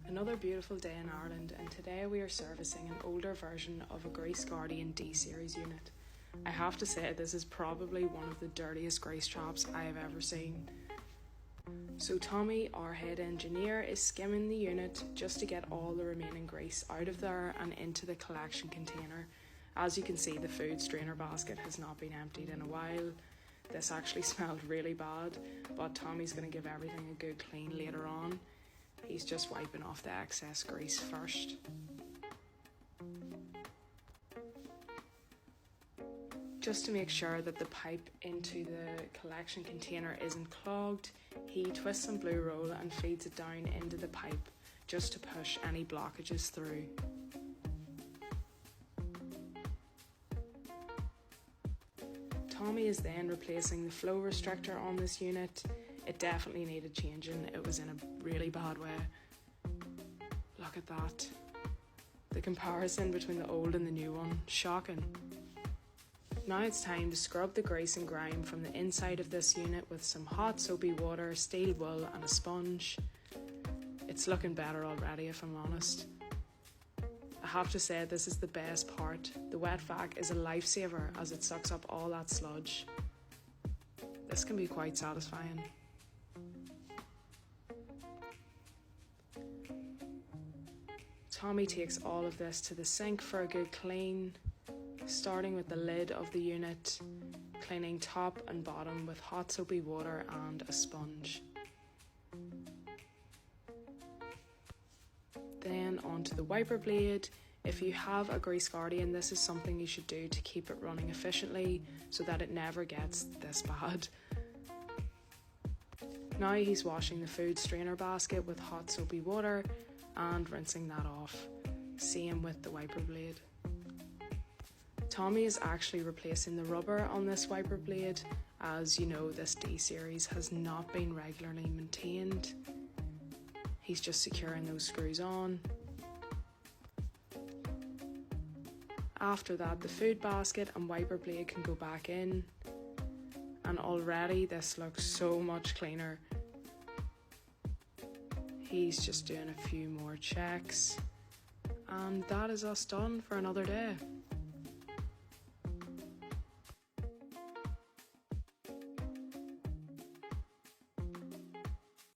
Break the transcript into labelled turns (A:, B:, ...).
A: Another beautiful day in Ireland, and today we are servicing an older version of a Grease Guardian D-Series unit. I have to say this is probably one of the dirtiest grease traps I have ever seen. So Tommy, our head engineer, is skimming the unit just to get all the remaining grease out of there and into the collection container. As you can see, the food strainer basket has not been emptied in a while. This actually smelled really bad, but Tommy's going to give everything a good clean later on. He's just wiping off the excess grease first. Just to make sure that the pipe into the collection container isn't clogged, he twists some blue roll and feeds it down into the pipe just to push any blockages through. Tommy is then replacing the flow restrictor on this unit. It definitely needed changing, it was in a really bad way. Look at that. The comparison between the old and the new one, shocking. Now it's time to scrub the grease and grime from the inside of this unit with some hot soapy water, steel wool and a sponge. It's looking better already if I'm honest. I have to say this is the best part. The wet vac is a lifesaver as it sucks up all that sludge. This can be quite satisfying. Tommy takes all of this to the sink for a good clean, starting with the lid of the unit, cleaning top and bottom with hot soapy water and a sponge. Then onto the wiper blade. If you have a Grease Guardian, this is something you should do to keep it running efficiently so that it never gets this bad. Now he's washing the food strainer basket with hot soapy water and rinsing that off. Same with the wiper blade. Tommy is actually replacing the rubber on this wiper blade. As you know, this D-Series has not been regularly maintained. He's just securing those screws on. After that, the food basket and wiper blade can go back in. And already this looks so much cleaner. He's just doing a few more checks. And that is us done for another day.